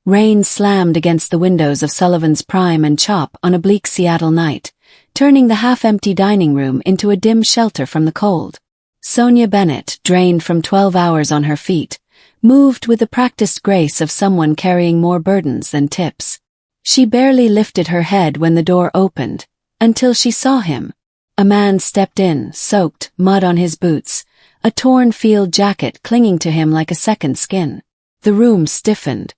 Rain slammed against the windows of Sullivan's Prime and Chop on a bleak Seattle night, turning the half-empty dining room into a dim shelter from the cold. Sonia Bennett, drained from 12 hours on her feet, moved with the practiced grace of someone carrying more burdens than tips. She barely lifted her head when the door opened, until she saw him. A man stepped in, soaked, mud on his boots, a torn field jacket clinging to him like a second skin. The room stiffened.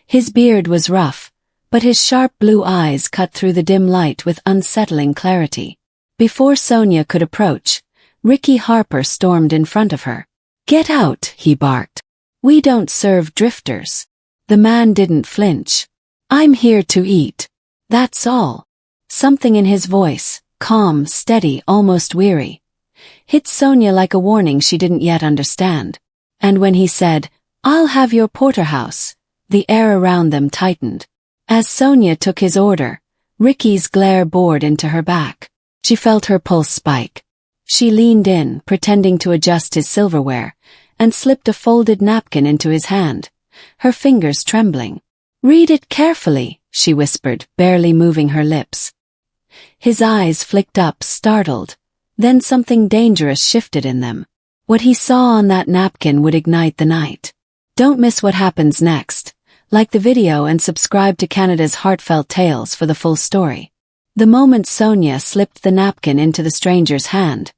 His beard was rough, but his sharp blue eyes cut through the dim light with unsettling clarity. Before Sonia could approach, Ricky Harper stormed in front of her. "Get out," he barked. "We don't serve drifters." The man didn't flinch. "I'm here to eat. That's all." Something in his voice, calm, steady, almost weary, hit Sonia like a warning she didn't yet understand. And when he said, "I'll have your porterhouse," the air around them tightened. As Sonia took his order, Ricky's glare bored into her back. She felt her pulse spike. She leaned in, pretending to adjust his silverware, and slipped a folded napkin into his hand, her fingers trembling. "Read it carefully," she whispered, barely moving her lips. His eyes flicked up, startled. Then something dangerous shifted in them. What he saw on that napkin would ignite the night. Don't miss what happens next. Like the video and subscribe to Canada's Heartfelt Tales for the full story. The moment Sonia slipped the napkin into the stranger's hand,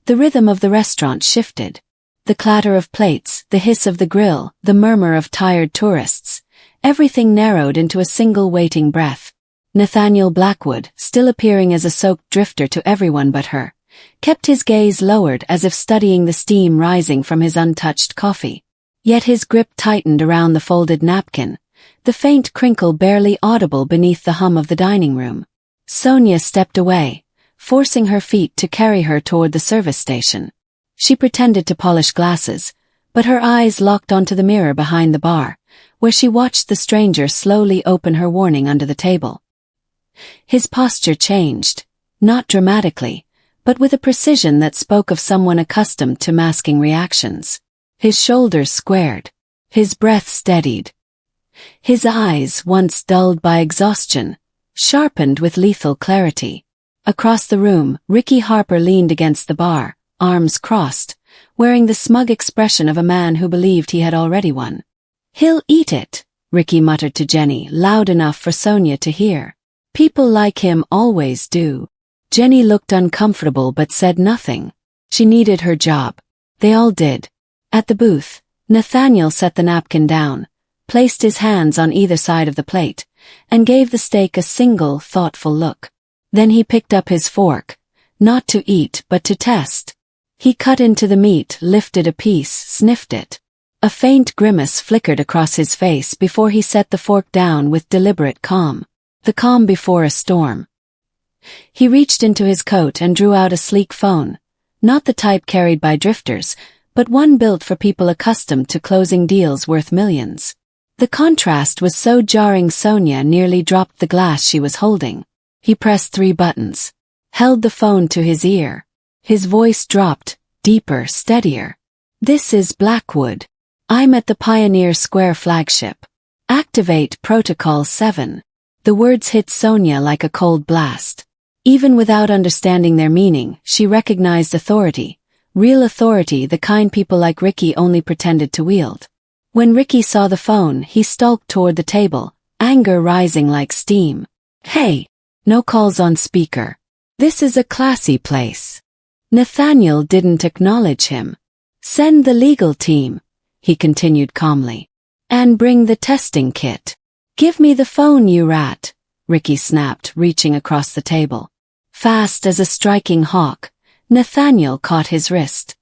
the rhythm of the restaurant shifted. The clatter of plates, the hiss of the grill, the murmur of tired tourists, everything narrowed into a single waiting breath. Nathaniel Blackwood, still appearing as a soaked drifter to everyone but her, kept his gaze lowered as if studying the steam rising from his untouched coffee. Yet his grip tightened around the folded napkin, the faint crinkle barely audible beneath the hum of the dining room. Sonia stepped away, forcing her feet to carry her toward the service station. She pretended to polish glasses, but her eyes locked onto the mirror behind the bar, where she watched the stranger slowly open her warning under the table. His posture changed, not dramatically, but with a precision that spoke of someone accustomed to masking reactions. His shoulders squared. His breath steadied. His eyes, once dulled by exhaustion, sharpened with lethal clarity. Across the room, Ricky Harper leaned against the bar, arms crossed, wearing the smug expression of a man who believed he had already won. "He'll eat it," Ricky muttered to Jenny, loud enough for Sonia to hear. "People like him always do." Jenny looked uncomfortable but said nothing. She needed her job. They all did. At the booth, Nathaniel set the napkin down, placed his hands on either side of the plate, and gave the steak a single, thoughtful look. Then he picked up his fork, not to eat but to test. He cut into the meat, lifted a piece, sniffed it. A faint grimace flickered across his face before he set the fork down with deliberate calm. The calm before a storm. He reached into his coat and drew out a sleek phone, not the type carried by drifters, but one built for people accustomed to closing deals worth millions. The contrast was so jarring Sonia nearly dropped the glass she was holding. He pressed 3 buttons, held the phone to his ear. His voice dropped, deeper, steadier. "This is Blackwood. I'm at the Pioneer Square flagship. Activate Protocol 7. The words hit Sonia like a cold blast. Even without understanding their meaning, she recognized authority. Real authority, the kind people like Ricky only pretended to wield. When Ricky saw the phone, he stalked toward the table, anger rising like steam. "Hey! No calls on speaker. This is a classy place." Nathaniel didn't acknowledge him. "Send the legal team," he continued calmly. "And bring the testing kit." "Give me the phone, you rat," Ricky snapped, reaching across the table. Fast as a striking hawk, Nathaniel caught his wrist.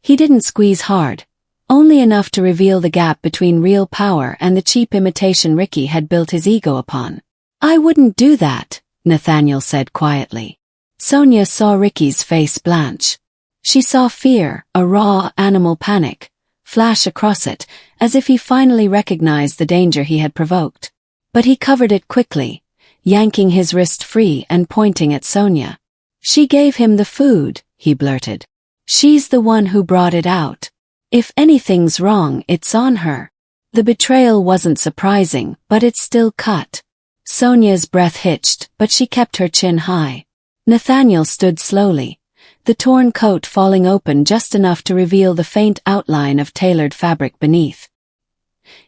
He didn't squeeze hard, only enough to reveal the gap between real power and the cheap imitation Ricky had built his ego upon. "I wouldn't do that," Nathaniel said quietly. Sonia saw Ricky's face blanch. She saw fear, a raw, animal panic, flash across it, as if he finally recognized the danger he had provoked. But he covered it quickly, yanking his wrist free and pointing at Sonia. "She gave him the food," he blurted. "She's the one who brought it out. If anything's wrong, it's on her." The betrayal wasn't surprising, but it still cut. Sonia's breath hitched, but she kept her chin high. Nathaniel stood slowly, the torn coat falling open just enough to reveal the faint outline of tailored fabric beneath.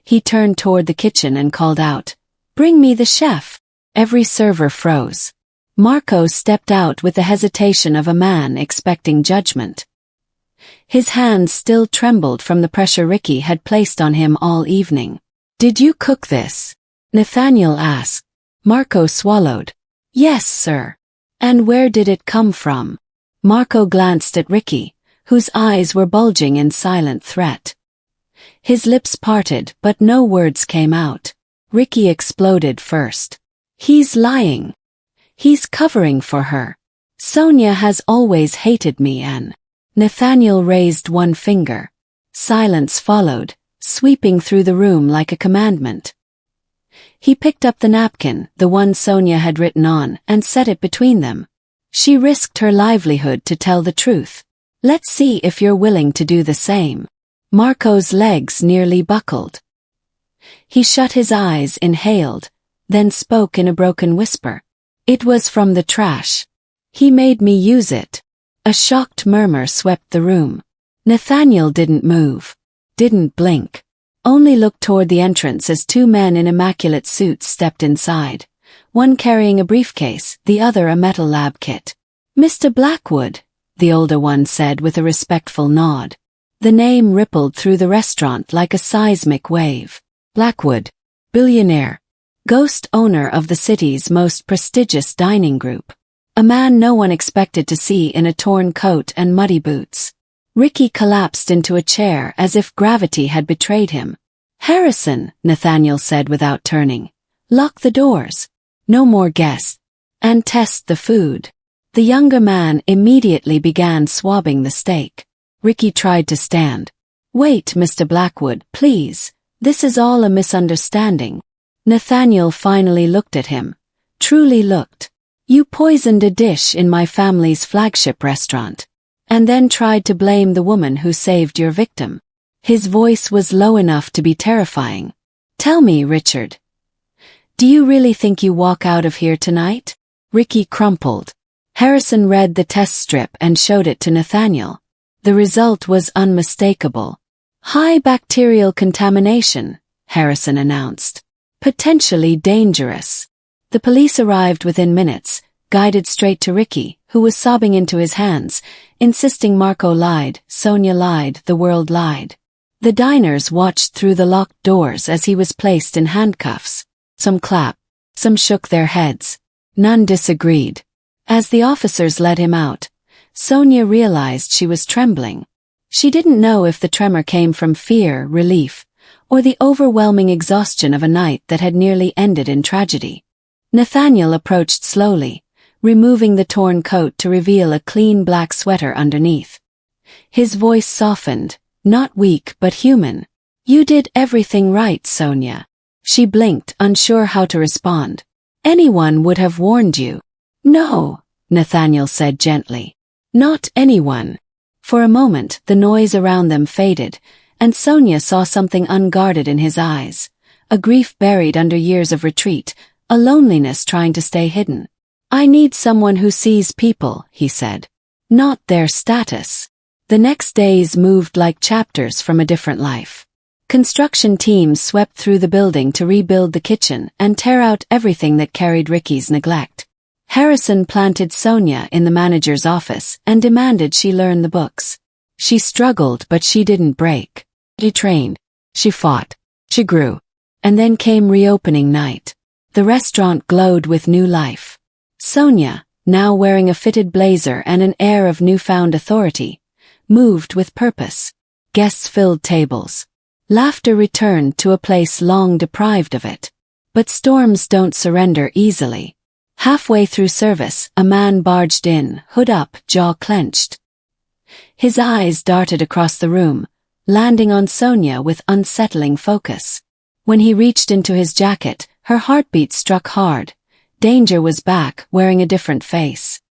He turned toward the kitchen and called out, "Bring me the chef." Every server froze. Marco stepped out with the hesitation of a man expecting judgment. His hands still trembled from the pressure Ricky had placed on him all evening. "Did you cook this?" Nathaniel asked. Marco swallowed. "Yes, sir." "And where did it come from?" Marco glanced at Ricky, whose eyes were bulging in silent threat. His lips parted, but no words came out. Ricky exploded first. "He's lying. He's covering for her. Sonia has always hated me and—" Nathaniel raised one finger. Silence followed, sweeping through the room like a commandment. He picked up the napkin, the one Sonia had written on, and set it between them. "She risked her livelihood to tell the truth. Let's see if you're willing to do the same." Marco's legs nearly buckled. He shut his eyes, inhaled, then spoke in a broken whisper. "It was from the trash. He made me use it." A shocked murmur swept the room. Nathaniel didn't move, didn't blink, only looked toward the entrance as two men in immaculate suits stepped inside, one carrying a briefcase, the other a metal lab kit. "Mr. Blackwood," the older one said with a respectful nod. The name rippled through the restaurant like a seismic wave. Blackwood, billionaire, ghost owner of the city's most prestigious dining group. A man no one expected to see in a torn coat and muddy boots. Ricky collapsed into a chair as if gravity had betrayed him. "Harrison," Nathaniel said without turning. "Lock the doors. No more guests. And test the food." The younger man immediately began swabbing the steak. Ricky tried to stand. "Wait, Mr. Blackwood, please. This is all a misunderstanding." Nathaniel finally looked at him. Truly looked. "You poisoned a dish in my family's flagship restaurant, and then tried to blame the woman who saved your victim." His voice was low enough to be terrifying. "Tell me, Richard, do you really think you walk out of here tonight?" Ricky crumpled. Harrison read the test strip and showed it to Nathaniel. The result was unmistakable. "High bacterial contamination," Harrison announced. "Potentially dangerous." The police arrived within minutes, guided straight to Ricky, who was sobbing into his hands, insisting Marco lied, Sonia lied, the world lied. The diners watched through the locked doors as he was placed in handcuffs. Some clapped, some shook their heads. None disagreed. As the officers led him out, Sonia realized she was trembling. She didn't know if the tremor came from fear, relief, or the overwhelming exhaustion of a night that had nearly ended in tragedy. Nathaniel approached slowly, removing the torn coat to reveal a clean black sweater underneath. His voice softened, not weak but human. "You did everything right, Sonia." She blinked, unsure how to respond. "Anyone would have warned you." "No," Nathaniel said gently. "Not anyone." For a moment, the noise around them faded, and Sonia saw something unguarded in his eyes, a grief buried under years of retreat, a loneliness trying to stay hidden. "I need someone who sees people," he said, "not their status." The next days moved like chapters from a different life. Construction teams swept through the building to rebuild the kitchen and tear out everything that carried Ricky's neglect. Harrison planted Sonia in the manager's office and demanded she learn the books. She struggled, but she didn't break. She trained. She fought. She grew. And then came reopening night. The restaurant glowed with new life. Sonia, now wearing a fitted blazer and an air of newfound authority, moved with purpose. Guests filled tables. Laughter returned to a place long deprived of it. But storms don't surrender easily. Halfway through service, a man barged in, hood up, jaw clenched. His eyes darted across the room, landing on Sonia with unsettling focus. When he reached into his jacket, her heartbeat struck hard. Danger was back, wearing a different face.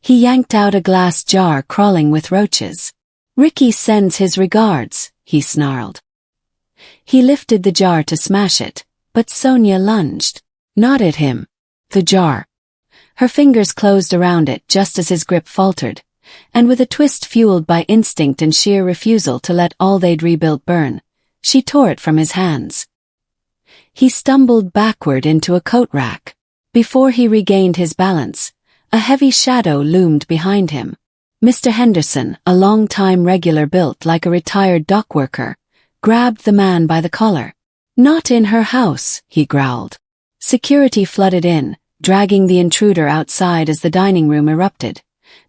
He yanked out a glass jar crawling with roaches. "Ricky sends his regards," he snarled. He lifted the jar to smash it, but Sonia lunged. Not at him. The jar. Her fingers closed around it just as his grip faltered, and with a twist fueled by instinct and sheer refusal to let all they'd rebuilt burn, she tore it from his hands. He stumbled backward into a coat rack. Before he regained his balance, a heavy shadow loomed behind him. Mr. Henderson, a long-time regular built like a retired dock worker, grabbed the man by the collar. "Not in her house," he growled. Security flooded in, dragging the intruder outside as the dining room erupted.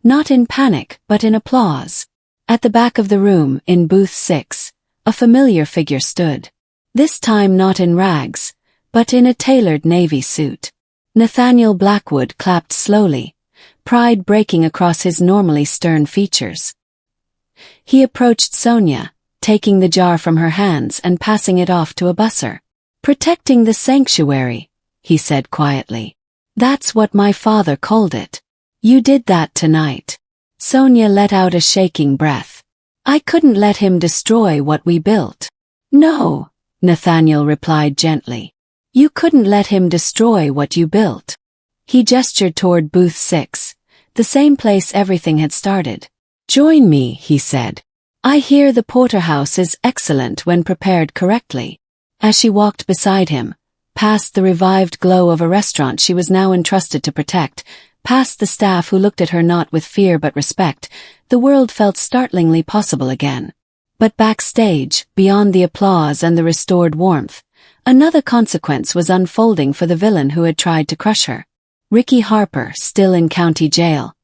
Not in panic, but in applause. At the back of the room, in booth 6, a familiar figure stood. This time not in rags, but in a tailored navy suit. Nathaniel Blackwood clapped slowly, pride breaking across his normally stern features. He approached Sonia, taking the jar from her hands and passing it off to a busser. "Protecting the sanctuary," he said quietly. "That's what my father called it. You did that tonight." Sonia let out a shaking breath. "I couldn't let him destroy what we built." "No," Nathaniel replied gently. "You couldn't let him destroy what you built." He gestured toward booth 6, the same place everything had started. "Join me," he said. "I hear the porterhouse is excellent when prepared correctly." As she walked beside him, past the revived glow of a restaurant she was now entrusted to protect, past the staff who looked at her not with fear but respect, the world felt startlingly possible again. But backstage, beyond the applause and the restored warmth, another consequence was unfolding for the villain who had tried to crush her. Ricky Harper, still in county jail,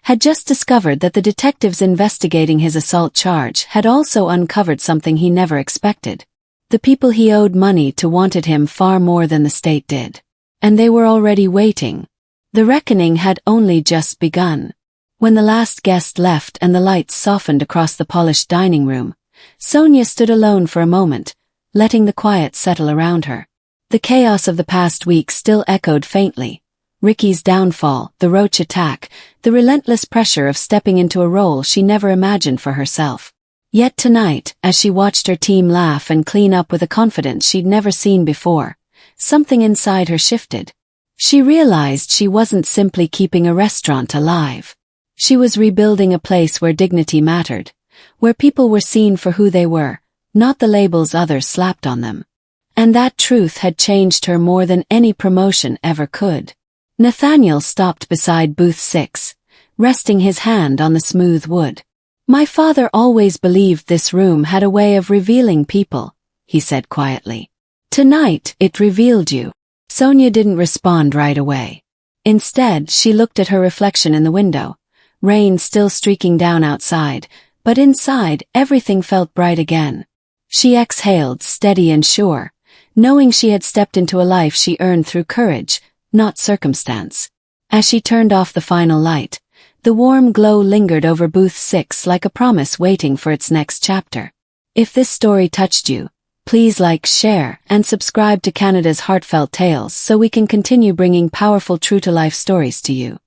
had just discovered that the detectives investigating his assault charge had also uncovered something he never expected. The people he owed money to wanted him far more than the state did. And they were already waiting. The reckoning had only just begun. When the last guest left and the lights softened across the polished dining room, Sonia stood alone for a moment, letting the quiet settle around her. The chaos of the past week still echoed faintly. Ricky's downfall, the Roach attack, the relentless pressure of stepping into a role she never imagined for herself. Yet tonight, as she watched her team laugh and clean up with a confidence she'd never seen before, something inside her shifted. She realized she wasn't simply keeping a restaurant alive. She was rebuilding a place where dignity mattered, where people were seen for who they were, not the labels others slapped on them. And that truth had changed her more than any promotion ever could. Nathaniel stopped beside booth 6, resting his hand on the smooth wood. "My father always believed this room had a way of revealing people," he said quietly. "Tonight, it revealed you." Sonia didn't respond right away. Instead, she looked at her reflection in the window, rain still streaking down outside, but inside, everything felt bright again. She exhaled, steady and sure, knowing she had stepped into a life she earned through courage, not circumstance. As she turned off the final light, the warm glow lingered over booth 6 like a promise waiting for its next chapter. If this story touched you, please like, share, and subscribe to Canada's Heartfelt Tales so we can continue bringing powerful true-to-life stories to you.